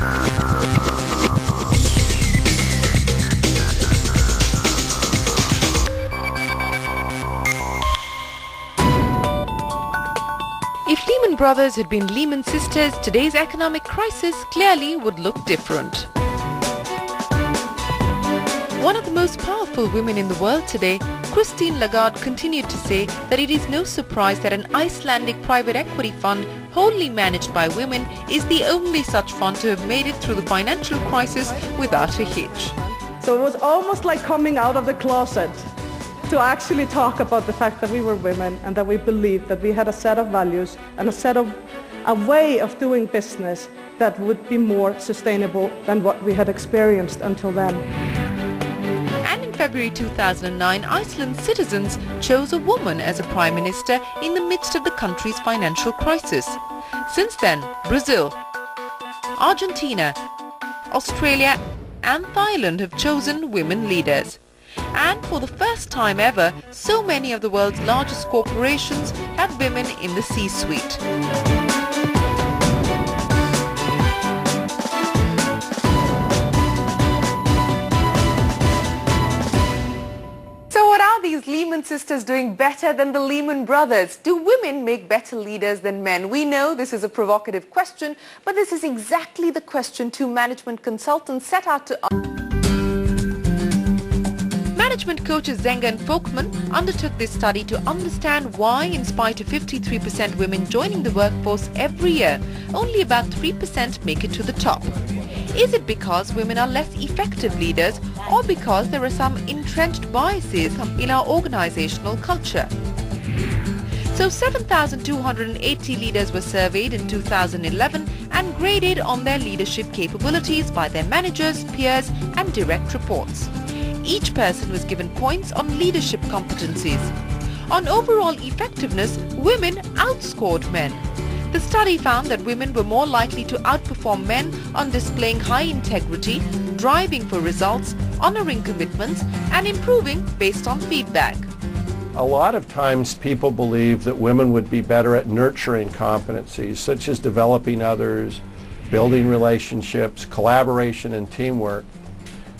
If Lehman Brothers had been Lehman Sisters, today's economic crisis clearly would look different. One of the most powerful women in the world today, Christine Lagarde continued to say that it is no surprise that an Icelandic private equity fund wholly managed by women is the only such fund to have made it through the financial crisis without a hitch. So it was almost like coming out of the closet to actually talk about the fact that we were women and that we believed that we had a set of values and a way of doing business that would be more sustainable than what we had experienced until then. And in February 2009, Iceland's citizens chose a woman as a prime minister in the midst of the country's financial crisis. Since then, Brazil, Argentina, Australia and Thailand have chosen women leaders. And for the first time ever, so many of the world's largest corporations have women in the C-suite. So what are these Lehman sisters doing better than the Lehman Brothers? Do women make better leaders than men? We know this is a provocative question, but this is exactly the question two management consultants set out to answer. Management coaches Zenga and Folkman undertook this study to understand why, in spite of 53% women joining the workforce every year, only about 3% make it to the top. Is it because women are less effective leaders, or because there are some entrenched biases in our organizational culture? So 7,280 leaders were surveyed in 2011 and graded on their leadership capabilities by their managers, peers and direct reports. Each person was given points on leadership competencies. On overall effectiveness, women outscored men. The study found that women were more likely to outperform men on displaying high integrity, driving for results, honoring commitments, and improving based on feedback. A lot of times people believe that women would be better at nurturing competencies, such as developing others, building relationships, collaboration, and teamwork.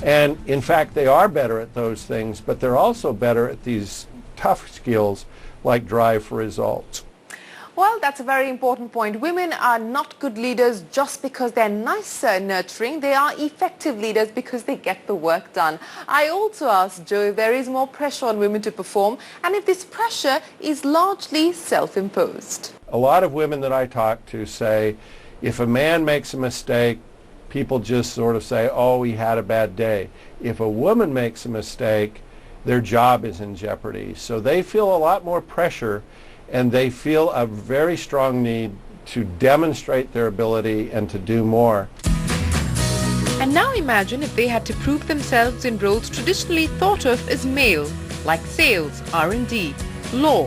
And in fact, they are better at those things, but they're also better at these tough skills like drive for results. Well, that's a very important point. Women are not good leaders just because they're nicer and nurturing. They are effective leaders because they get the work done. I also asked Joe if there is more pressure on women to perform and if this pressure is largely self-imposed. A lot of women that I talk to say if a man makes a mistake, people just sort of say, oh, he had a bad day. If a woman makes a mistake, their job is in jeopardy. So they feel a lot more pressure and they feel a very strong need to demonstrate their ability and to do more. And now imagine if they had to prove themselves in roles traditionally thought of as male, like sales, R&D, law.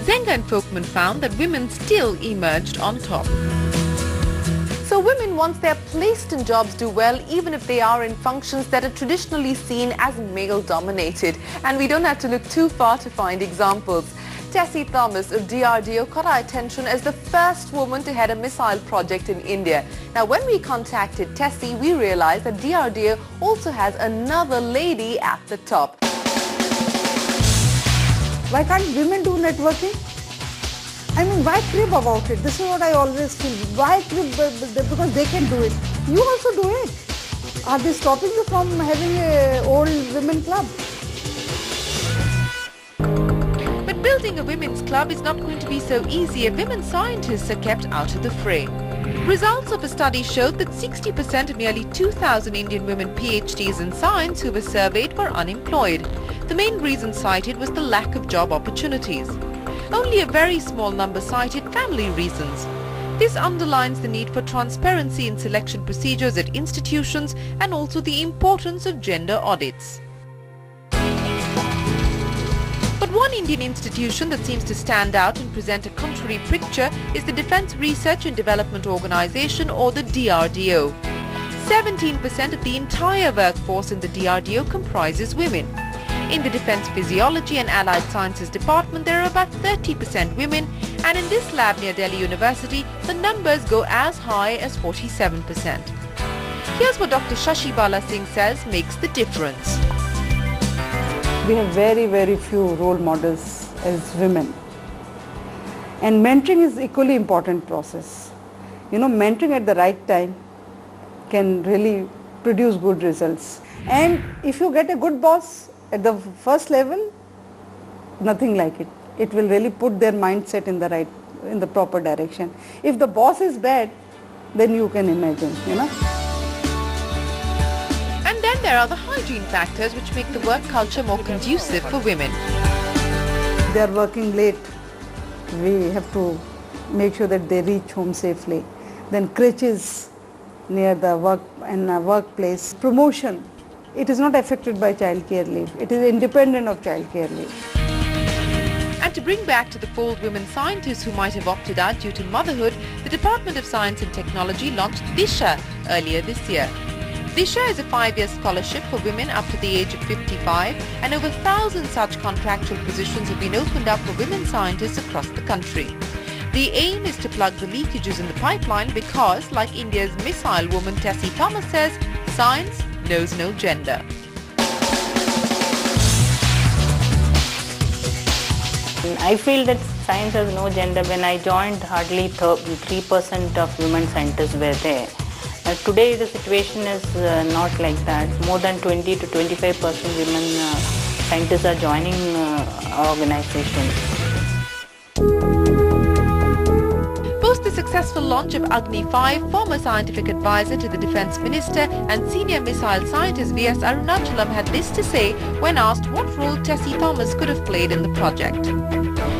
Zenga and Folkman found that women still emerged on top. So women, once they're placed in jobs, do well even if they are in functions that are traditionally seen as male-dominated. And we don't have to look too far to find examples. Tessie Thomas of DRDO caught our attention as the first woman to head a missile project in India. Now, when we contacted Tessie, we realized that DRDO also has another lady at the top. Why can't women do networking? I mean, why crib about it? This is what I always feel. Why crib? Because they can do it. You also do it. Are they stopping you from having an old women club? But building a women's club is not going to be so easy if women scientists are kept out of the fray. Results of a study showed that 60% of nearly 2,000 Indian women PhDs in science who were surveyed were unemployed. The main reason cited was the lack of job opportunities. Only a very small number cited family reasons. This underlines the need for transparency in selection procedures at institutions and also the importance of gender audits. But one Indian institution that seems to stand out and present a contrary picture is the Defence Research and Development Organisation, or the DRDO. 17% of the entire workforce in the DRDO comprises women. In the Defence Physiology and Allied Sciences Department, there are about 30% women, and in this lab near Delhi University, the numbers go as high as 47%. Here's what Dr. Shashi Bala Singh says makes the difference. We have very, very few role models as women. And mentoring is equally important process. You know, mentoring at the right time can really produce good results. And if you get a good boss at the first level, nothing like it. It will really put their mindset in the proper direction. If the boss is bad, then you can imagine, you know. And then there are the hygiene factors which make the work culture more conducive for women. They are working late. We have to make sure that they reach home safely. Then crutches near the workplace. Promotion. It is not affected by childcare leave. It is independent of childcare leave. And to bring back to the fold women scientists who might have opted out due to motherhood, the Department of Science and Technology launched Disha earlier this year. Disha is a 5-year scholarship for women up to the age of 55, and over 1,000 such contractual positions have been opened up for women scientists across the country. The aim is to plug the leakages in the pipeline because, like India's missile woman Tessie Thomas says, science knows no gender. I feel that science has no gender. When I joined, hardly 3% of women scientists were there. Today the situation is not like that. More than 20 to 25% women scientists are joining organizations. Post the successful launch of Agni 5, former scientific advisor to the Defence Minister and senior missile scientist V.S. Arunachalam had this to say when asked what role Tessie Thomas could have played in the project.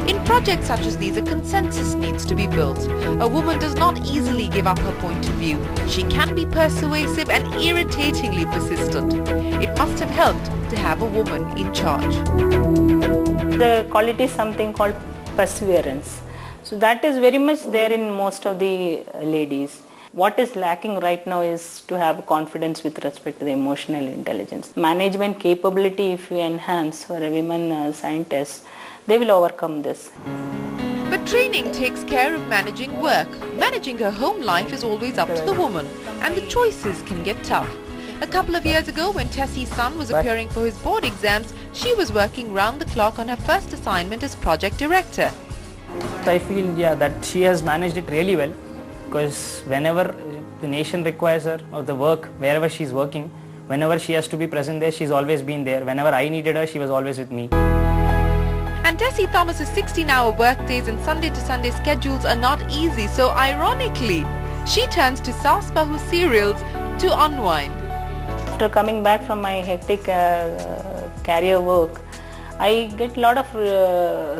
In projects such as these, a consensus needs to be built. A woman does not easily give up her point of view. She can be persuasive and irritatingly persistent. It must have helped to have a woman in charge. The quality is something called perseverance. So that is very much there in most of the ladies. What is lacking right now is to have confidence with respect to the emotional intelligence. Management capability, if you enhance for a women scientist, they will overcome this. But training takes care of managing work. Managing her home life is always up to the woman, and the choices can get tough. A couple of years ago, when Tessie's son was appearing for his board exams, she was working round the clock on her first assignment as project director. So I feel, that she has managed it really well, because whenever the nation requires her or the work, wherever she's working, whenever she has to be present there, she's always been there. Whenever I needed her, she was always with me. And Tessie Thomas's 16-hour workdays and Sunday to Sunday schedules are not easy, so ironically, she turns to Saas Bahu serials to unwind. After coming back from my hectic career work, I get a lot of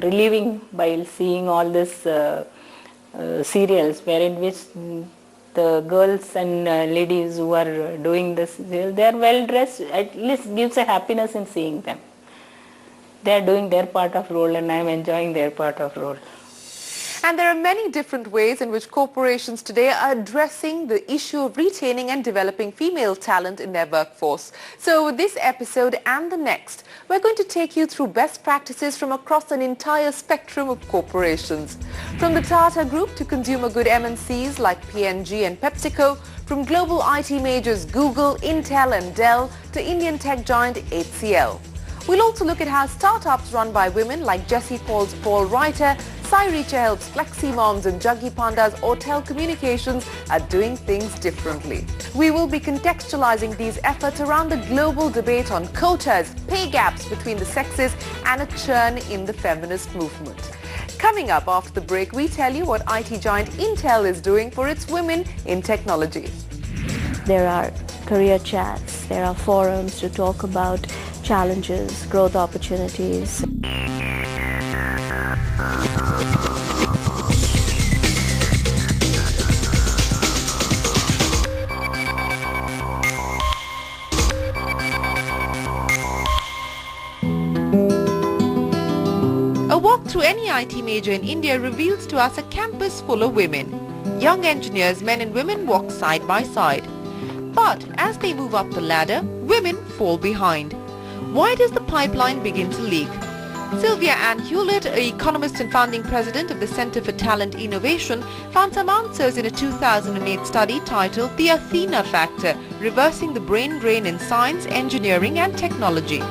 relieving by seeing all these serials wherein which the girls and ladies who are doing this, they are well dressed. At least gives a happiness in seeing them. They are doing their part of role and I am enjoying their part of role. And there are many different ways in which corporations today are addressing the issue of retaining and developing female talent in their workforce. So with this episode and the next, we're going to take you through best practices from across an entire spectrum of corporations. From the Tata Group to consumer good MNCs like P&G and PepsiCo, from global IT majors Google, Intel and Dell to Indian tech giant HCL. We'll also look at how startups run by women like Jessie Paul's Paul Reiter, Sai Richa Help's Flexi Moms and Juggy Panda's Autel Communications are doing things differently. We will be contextualizing these efforts around the global debate on quotas, pay gaps between the sexes and a churn in the feminist movement. Coming up after the break, we tell you what IT giant Intel is doing for its women in technology. There are career chats, there are forums to talk about challenges, growth opportunities. A walk through any IT major in India reveals to us a campus full of women. Young engineers, men and women, walk side by side. But as they move up the ladder, women fall behind. Why does the pipeline begin to leak? Sylvia Ann Hewlett, an economist and founding president of the Center for Talent Innovation, found some answers in a 2008 study titled The Athena Factor, Reversing the Brain Drain in Science, Engineering and Technology.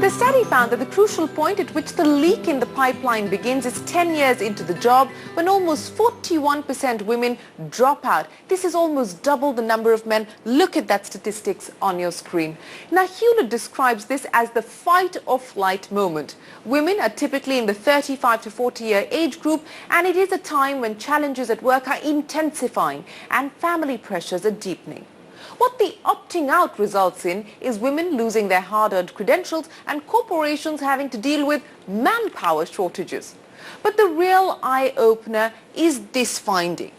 The study found that the crucial point at which the leak in the pipeline begins is 10 years into the job, when almost 41% women drop out. This is almost double the number of men. Look at that statistics on your screen. Now, Hewlett describes this as the fight or flight moment. Women are typically in the 35 to 40-year age group, and it is a time when challenges at work are intensifying and family pressures are deepening. What the opting out results in is women losing their hard-earned credentials and corporations having to deal with manpower shortages. But the real eye-opener is this finding.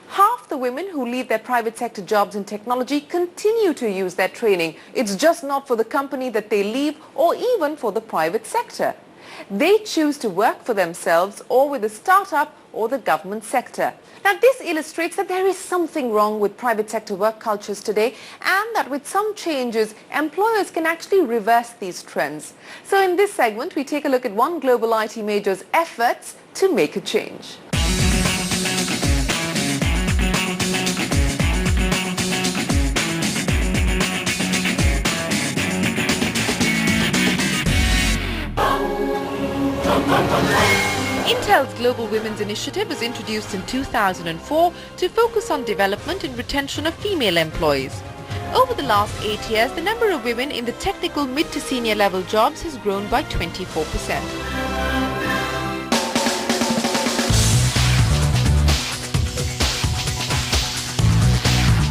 Half the women who leave their private sector jobs in technology continue to use their training. It's just not for the company that they leave or even for the private sector. They choose to work for themselves or with a startup or the government sector. Now, this illustrates that there is something wrong with private sector work cultures today, and that with some changes, employers can actually reverse these trends. So in this segment, we take a look at one global IT major's efforts to make a change. Intel's Global Women's Initiative was introduced in 2004 to focus on development and retention of female employees. Over the last 8 years, the number of women in the technical mid to senior level jobs has grown by 24%.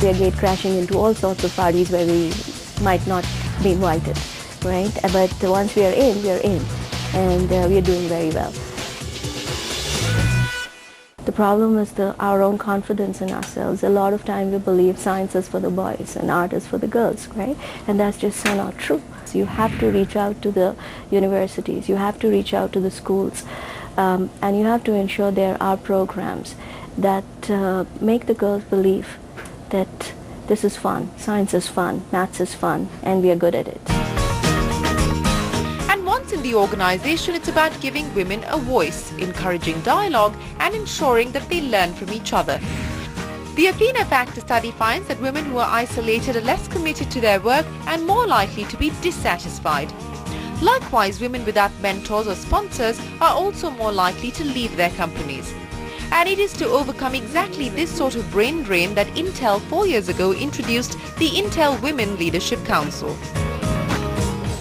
We are gate crashing into all sorts of parties where we might not be invited, right? But once we are in, and we are doing very well. The problem is our own confidence in ourselves. A lot of time we believe science is for the boys and art is for the girls, right? And that's just so not true. So you have to reach out to the universities, you have to reach out to the schools, and you have to ensure there are programs that make the girls believe that this is fun, science is fun, maths is fun, and we are good at it. Once in the organization, it's about giving women a voice, encouraging dialogue and ensuring that they learn from each other. The Athena Factor study finds that women who are isolated are less committed to their work and more likely to be dissatisfied. Likewise, women without mentors or sponsors are also more likely to leave their companies. And it is to overcome exactly this sort of brain drain that Intel 4 years ago introduced the Intel Women Leadership Council.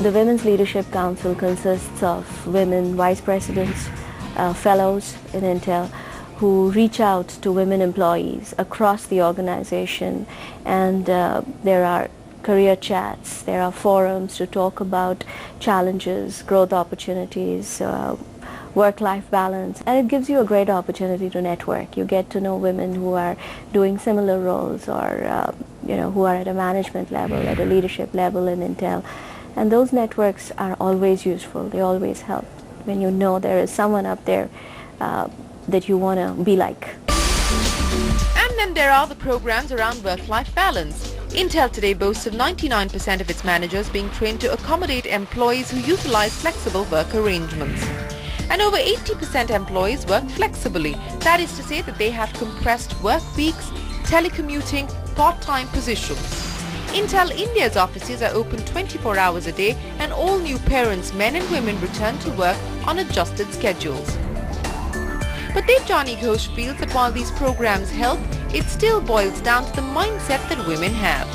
The Women's Leadership Council consists of women vice presidents, fellows in Intel, who reach out to women employees across the organization, and there are career chats, there are forums to talk about challenges, growth opportunities, work-life balance, and it gives you a great opportunity to network. You get to know women who are doing similar roles, or who are at a management level, at a leadership level in Intel. And those networks are always useful. They always help when you know there is someone up there that you want to be like. And then there are the programs around work-life balance. Intel today boasts of 99% of its managers being trained to accommodate employees who utilize flexible work arrangements. And over 80% employees work flexibly. That is to say that they have compressed work weeks, telecommuting, part-time positions. Intel India's offices are open 24 hours a day, and all new parents, men and women, return to work on adjusted schedules. But Devjani Ghosh feels that while these programs help, it still boils down to the mindset that women have.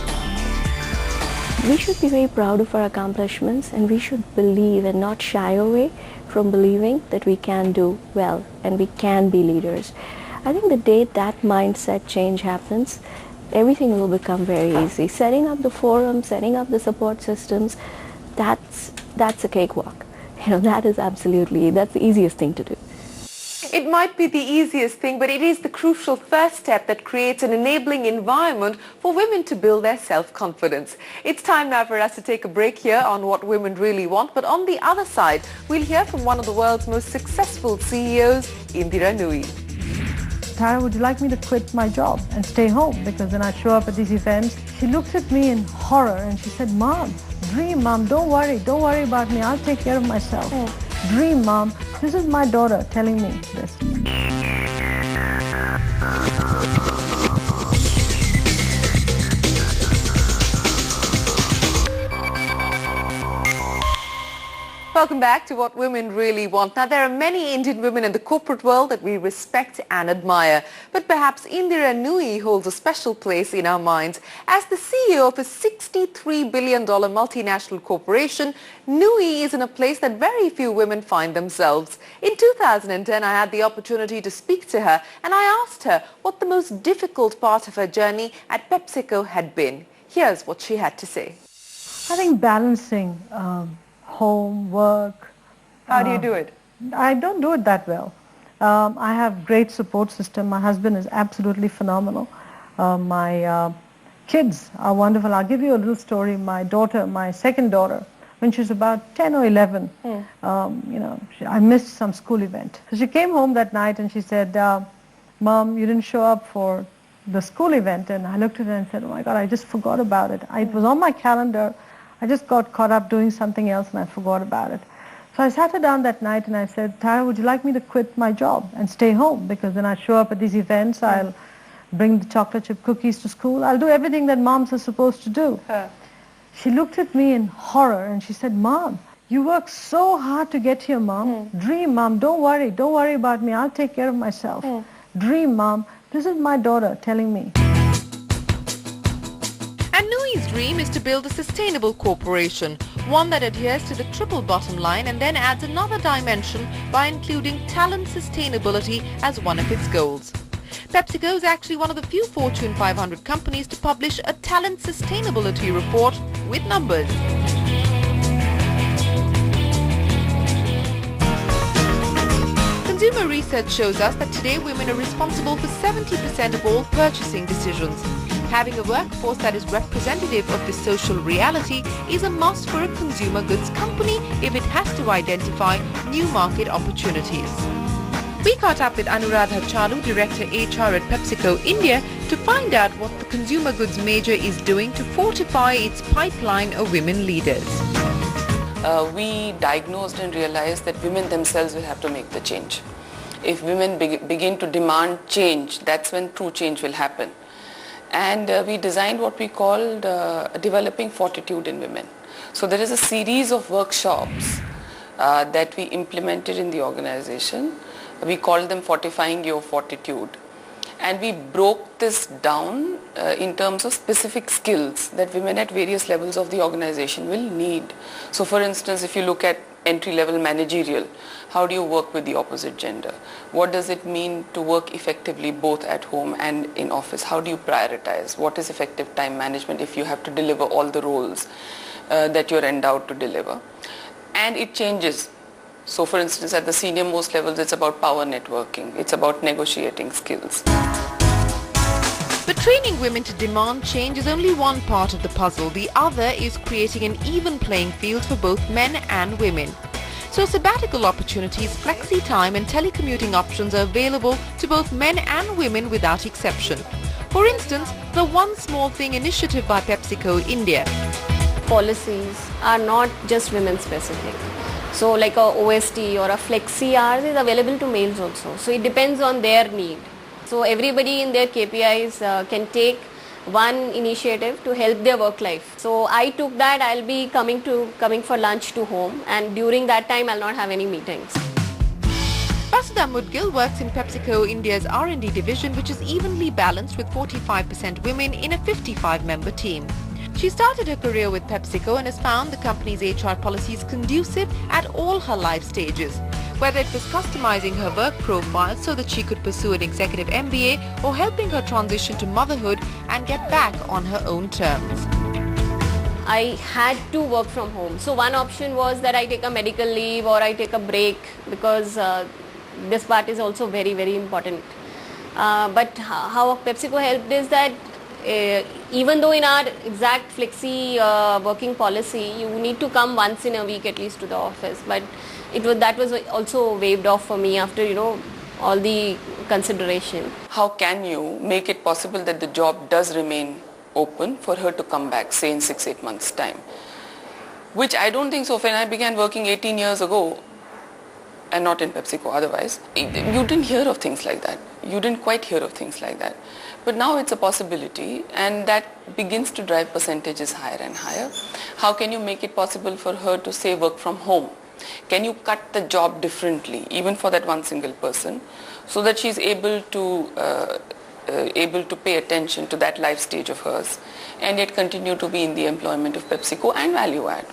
We should be very proud of our accomplishments, and we should believe and not shy away from believing that we can do well and we can be leaders. I think the day that mindset change happens, everything will become very easy. Setting up the forum, setting up the support systems, that's a cakewalk. That's the easiest thing to do. It might be the easiest thing, but it is the crucial first step that creates an enabling environment for women to build their self-confidence. It's time now for us to take a break here on What Women Really Want, but on the other side, we'll hear from one of the world's most successful CEOs, Indira Nooyi. Tara, would you like me to quit my job and stay home? Because when I show up at these events, she looks at me in horror and she said, Mom, Dream, Mom, don't worry about me, I'll take care of myself. Dream, Mom. This is my daughter telling me this. Welcome back to What Women Really Want. Now, there are many Indian women in the corporate world that we respect and admire. But perhaps Indira Nooyi holds a special place in our minds. As the CEO of a $63 billion multinational corporation, Nooyi is in a place that very few women find themselves. In 2010, I had the opportunity to speak to her, and I asked her what the most difficult part of her journey at PepsiCo had been. Here's what she had to say. I think balancing home, work. How do you do it? I don't do it that well. I have great support system. My husband is absolutely phenomenal. My kids are wonderful. I'll give you a little story. My daughter, my second daughter, when she was about 10 or 11, I missed some school event. So she came home that night and she said, Mom, you didn't show up for the school event. And I looked at her and said, oh my God, I just forgot about it. It was on my calendar. I just got caught up doing something else and I forgot about it. So I sat her down that night and I said, Tara, would you like me to quit my job and stay home? Because then I show up at these events, I'll bring the chocolate chip cookies to school. I'll do everything that moms are supposed to do. She looked at me in horror and she said, Mom, you work so hard to get here, Mom. Dream, Mom, don't worry about me, I'll take care of myself. Dream, Mom. This is my daughter telling me. And Nooyi's dream is to build a sustainable corporation, one that adheres to the triple bottom line and then adds another dimension by including talent sustainability as one of its goals. PepsiCo is actually one of the few Fortune 500 companies to publish a talent sustainability report with numbers. Consumer research shows us that today women are responsible for 70% of all purchasing decisions. Having a workforce that is representative of this social reality is a must for a consumer goods company if it has to identify new market opportunities. We caught up with Anuradha Chalu, Director HR at PepsiCo India, to find out what the consumer goods major is doing to fortify its pipeline of women leaders. We diagnosed and realized that women themselves will have to make the change. If women begin to demand change, that's when true change will happen. And we designed what we called developing fortitude in women. So there is a series of workshops that we implemented in the organization. We called them Fortifying Your Fortitude. And we broke this down in terms of specific skills that women at various levels of the organization will need. So for instance, if you look at entry-level managerial, how do you work with the opposite gender? What does it mean to work effectively both at home and in office? How do you prioritize? What is effective time management if you have to deliver all the roles that you're endowed to deliver? And it changes. So for instance, at the senior most levels, it's about power networking. It's about negotiating skills. But training women to demand change is only one part of the puzzle. The other is creating an even playing field for both men and women. So sabbatical opportunities, flexi time and telecommuting options are available to both men and women without exception. For instance, the One Small Thing initiative by PepsiCo India. Policies are not just women specific. So like a OST or a flexi hours is available to males also. So it depends on their need. So everybody in their KPIs can take one initiative to help their work life. So I took that. I'll be coming for lunch to home, and during that time I'll not have any meetings. Vasudha Mudgil works in PepsiCo India's R&D division, which is evenly balanced with 45% women in a 55-member team. She started her career with PepsiCo and has found the company's HR policies conducive at all her life stages. Whether it was customizing her work profile so that she could pursue an executive MBA or helping her transition to motherhood and get back on her own terms. I had to work from home. So one option was that I take a medical leave or I take a break, because this part is also very, very important. But how PepsiCo helped is that even though in our exact flexi working policy, you need to come once in a week at least to the office, but that was also waived off for me after all the consideration. How can you make it possible that the job does remain open for her to come back, say in 6-8 months' time? which I don't think so. When I began working 18 years ago, and not in PepsiCo otherwise, you didn't hear of things like that. You didn't quite hear of things like that. But now it's a possibility, and that begins to drive percentages higher and higher. How can you make it possible for her to say work from home? Can you cut the job differently, even for that one single person, so that she's able to pay attention to that life stage of hers and yet continue to be in the employment of PepsiCo and value add?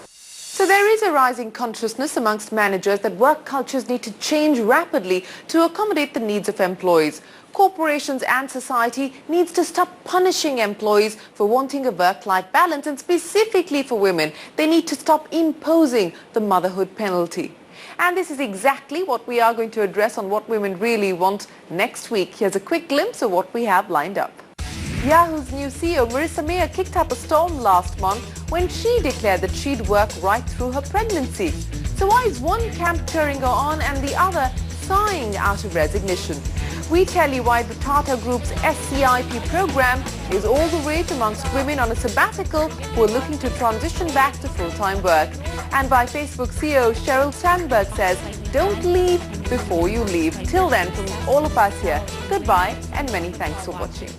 So there is a rising consciousness amongst managers that work cultures need to change rapidly to accommodate the needs of employees. Corporations and society needs to stop punishing employees for wanting a work-life balance, and specifically for women, they need to stop imposing the motherhood penalty. And this is exactly what we are going to address on What Women Really Want next week. Here's a quick glimpse of what we have lined up. Yahoo's new CEO Marissa Mayer kicked up a storm last month when she declared that she'd work right through her pregnancy. So why is one camp cheering her on and the other sighing out of resignation? We tell you why the Tata Group's SCIP program is all the rage amongst women on a sabbatical who are looking to transition back to full-time work. And why Facebook CEO Sheryl Sandberg says, don't leave before you leave. Till then, from all of us here, goodbye and many thanks for watching.